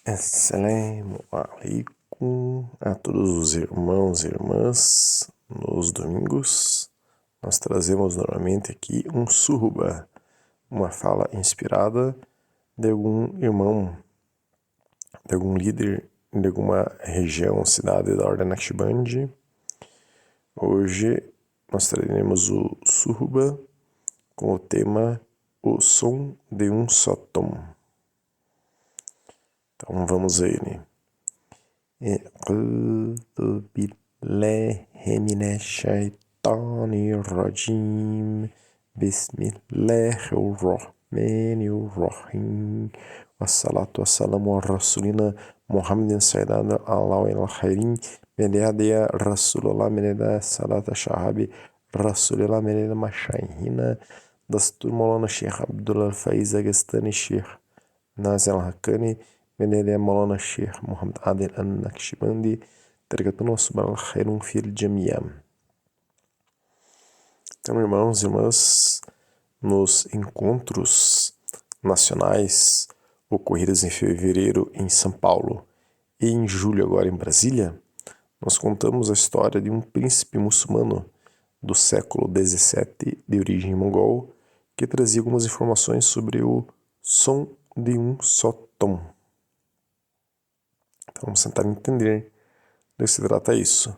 Assalamu alaikum a todos os irmãos e irmãs. Nos domingos, nós trazemos novamente aqui um suhba, uma fala inspirada de algum irmão, de algum líder de alguma região, cidade da Ordem Naqshbandi. Hoje nós traremos o suhba com o tema O Som de um Só Tom. Então vamos a ele. A'udhu billahi minash shaitanir rajim. Bismillahir rahmanir rahim. Wassalatu wassalamu ala rasulina Muhammadin sayyidina Allahul khairin. Medea Rasulullah medea salata shahabi Rasulullah medea mashayhina. Dastur Maulana Sheikh Abdullah Faiz Agastani Sheikh Nazir Al-Haqqani Menede Maulana Sheikh Muhammad Adil An-Naqshbandi Tarikatuna Subhanal Khairun Fil Jamiyam. Então, irmãos e irmãs, nos encontros nacionais ocorridos em fevereiro em São Paulo e em julho agora em Brasília, nós contamos a história de um príncipe muçulmano do século XVII de origem mongol que trazia algumas informações sobre o som de um só tom. Então vamos tentar entender do que se trata isso.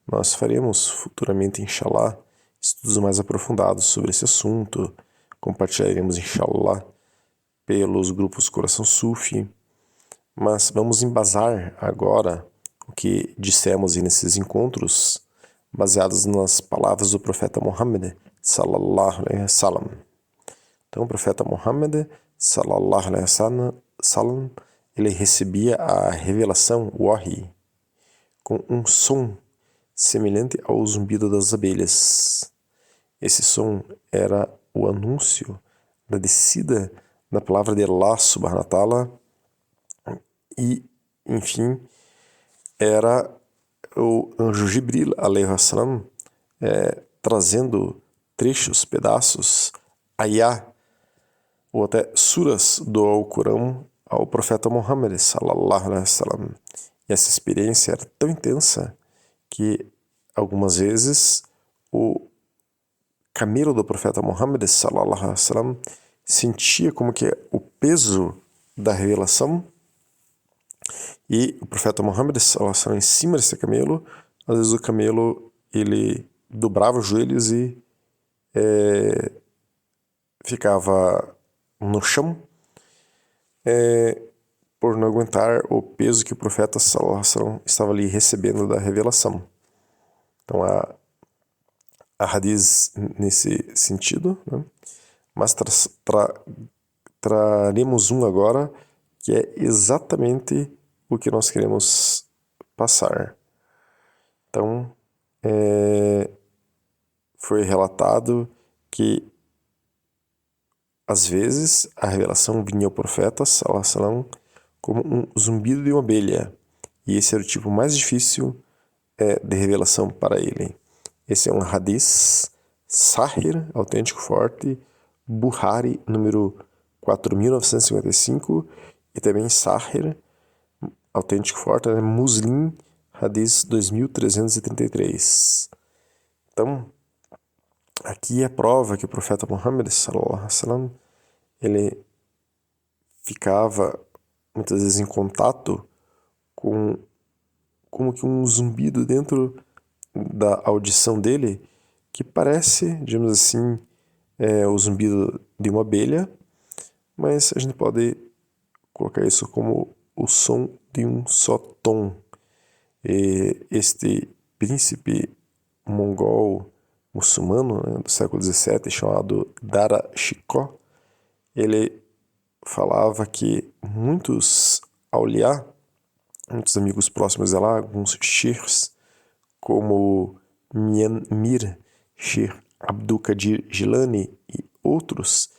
Nós faremos futuramente, inshallah, estudos mais aprofundados sobre esse assunto, compartilharemos, inshallah, pelos grupos Coração Sufi, mas vamos embasar agora o que dissemos nesses encontros, baseados nas palavras do profeta Muhammad, sallallahu alaihi wasallam. Então o profeta Muhammad, sallallahu alaihi wasallam, ele recebia a revelação, o wahi, com um som semelhante ao zumbido das abelhas. Esse som era o anúncio da descida da palavra de Allah subhanahu wa ta'ala e, enfim, era o anjo Jibril alaihi wassalam trazendo trechos, pedaços, ayah, ou até suras do Alcorão ao profeta Muhammad sallallahu alaihi wasallam. E essa experiência era tão intensa que algumas vezes o camelo do profeta Muhammad sallallahu alaihi wasallam sentia como que o peso da revelação, e o profeta Muhammad sallallahu alaihi wasallam em cima desse camelo, às vezes o camelo ele dobrava os joelhos e ficava no chão por não aguentar o peso que o profeta sallallahu alaihi wasallam estava ali recebendo da revelação. Então há hadith nesse sentido, né? Mas traremos um agora que é exatamente o que nós queremos passar. Então foi relatado que às vezes a revelação vinha ao profeta sallallahu alaihi wasallam como um zumbido de uma abelha, e esse era o tipo mais difícil de revelação para ele. Esse é um hadith Sahih, autêntico, forte, Bukhari, número 4955, e também Sahih, autêntico, forte, Muslim, hadith 2333. Então, aqui é a prova que o profeta Muhammad sallallahu alaihi wasallam ele ficava muitas vezes em contato com como que um zumbido dentro da audição dele, que parece, digamos assim, o zumbido de uma abelha, mas a gente pode colocar isso como o som de um só tom. E este príncipe mongol muçulmano, né, do século XVII, chamado Dara Shikoh, ele falava que muitos awliya, muitos amigos próximos de lá, alguns sheikhs, como Mir Sheikh Abdul Qadir Jilani e outros,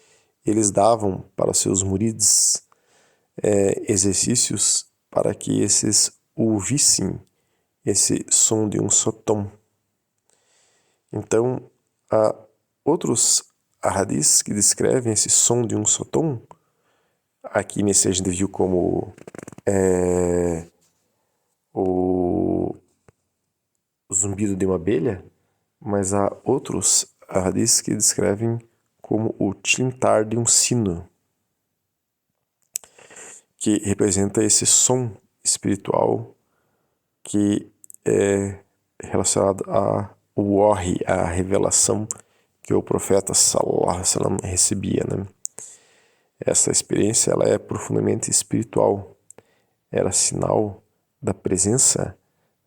eles davam para os seus murids exercícios para que esses ouvissem esse som de um só tom. Então, há outros hadiths que descrevem esse som de um só tom. Aqui nesse a gente viu como o zumbido de uma abelha, mas há outros hadiths que descrevem como o tilintar de um sino, que representa esse som espiritual que é relacionado ao wahy, a revelação que o profeta sallallahu alaihi wasallam recebia, né? Essa experiência ela é profundamente espiritual. Era sinal da presença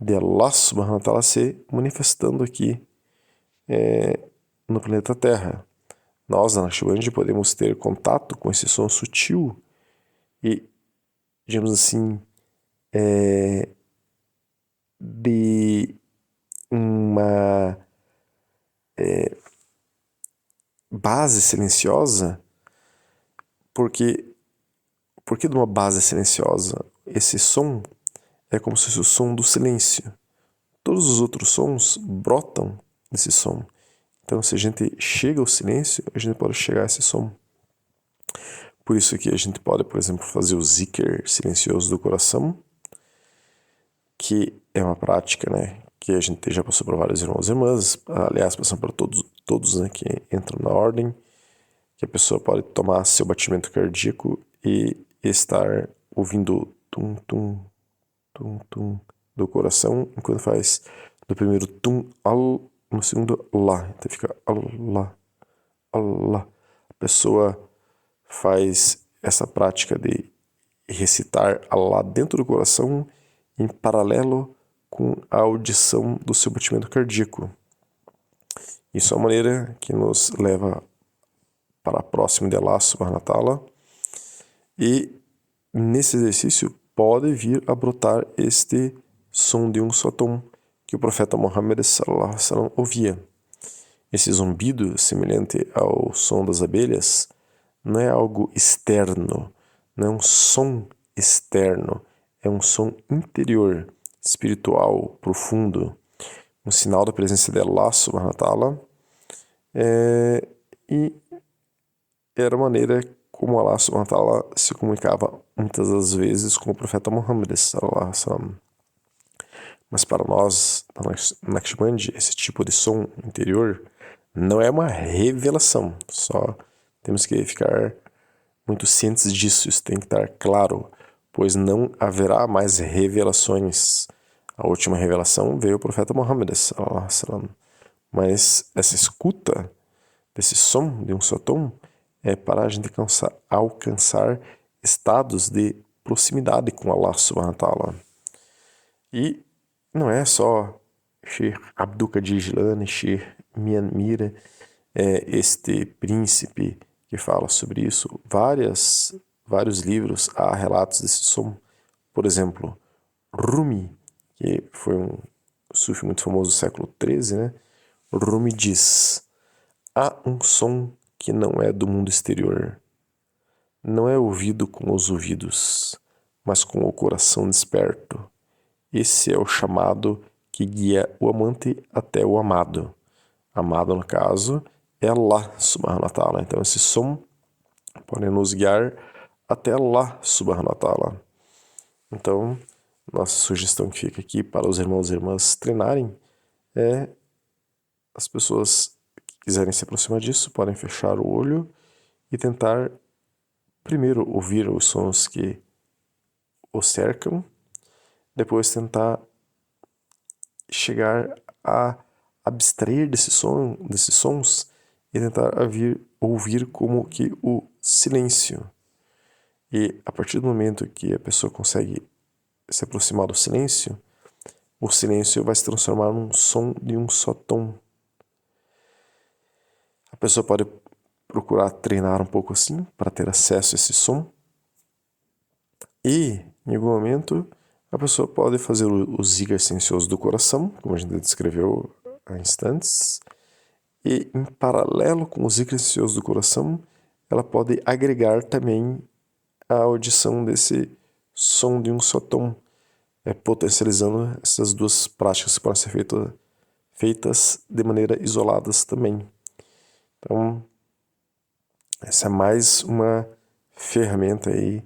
de Allah subhanahu wa ta'ala se manifestando aqui no planeta Terra. Nós, na Naqshband, podemos ter contato com esse som sutil e, digamos assim, de uma base silenciosa. Por que de uma base silenciosa? Esse som é como se fosse o som do silêncio. Todos os outros sons brotam desse som. Então, se a gente chega ao silêncio, a gente pode chegar a esse som. Por isso que a gente pode, por exemplo, fazer o zikr silencioso do coração, que é uma prática, né, que a gente já passou por vários irmãos e irmãs, aliás, passando por todos, né, que entram na ordem, que a pessoa pode tomar seu batimento cardíaco e estar ouvindo tum, tum, tum, tum do coração, enquanto faz do primeiro tum, al, no segundo lá. Então fica Allah, Allah. A pessoa faz essa prática de recitar Allah dentro do coração em paralelo com a audição do seu batimento cardíaco. Isso é uma maneira que nos leva para próximo de Allah subhanahu wa ta'ala, e nesse exercício pode vir a brotar este som de um só tom que o profeta Muhammad sallallahu alaihi wasallam ouvia. Esse zumbido semelhante ao som das abelhas não é algo externo, não é um som externo, é um som interior, espiritual, profundo, um sinal da presença de Allah subhanahu wa ta'ala, e era a maneira como Allah subhanahu wa ta'ala se comunicava muitas das vezes com o profeta Muhammad sallallahu alaihi wasallam. Mas para nós, na Naqshband, esse tipo de som interior não é uma revelação, só temos que ficar muito cientes disso, isso tem que estar claro, pois não haverá mais revelações. A última revelação veio o profeta Muhammad sallallahu alaihi wasallam. Mas essa escuta desse som, de um só tom, é para a gente alcançar estados de proximidade com Allah subhanahu wa ta'ala. E não é só Sheikh Abdul Qadir Jilani, Sheikh Mian Mira, este príncipe que fala sobre isso. Vários livros há relatos desse som. Por exemplo, Rumi, que foi um sufi muito famoso do século XIII, né? Rumi diz: há um som que não é do mundo exterior. Não é ouvido com os ouvidos, mas com o coração desperto. Esse é o chamado que guia o amante até o amado. Amado, no caso, é Allah subhanahu wa ta'ala. Então, esse som pode nos guiar até Allah subhanahu wa ta'ala. Então, nossa sugestão que fica aqui para os irmãos e irmãs treinarem é as pessoas que quiserem se aproximar disso podem fechar o olho e tentar primeiro ouvir os sons que o cercam, depois tentar chegar a abstrair desses sons e tentar ouvir como que o silêncio. E a partir do momento que a pessoa consegue se aproximar do silêncio, o silêncio vai se transformar num som de um só tom. A pessoa pode procurar treinar um pouco assim, para ter acesso a esse som. E, em algum momento, a pessoa pode fazer o zikr silencioso do coração, como a gente descreveu há instantes. E, em paralelo com o zikr silencioso do coração, ela pode agregar também a audição desse som de um só tom, potencializando essas duas práticas que podem ser feitas de maneira isoladas também. Então, essa é mais uma ferramenta aí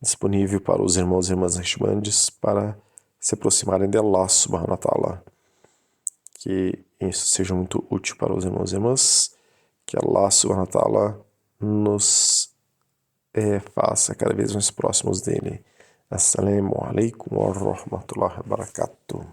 disponível para os irmãos e irmãs Naqshbandis para se aproximarem de Allah subhanahu wa ta'ala. Que isso seja muito útil para os irmãos e irmãs, que Allah subhanahu wa ta'ala nos faça cada vez mais próximos dele. Assalamu alaikum wa rahmatullahi wa barakatuh.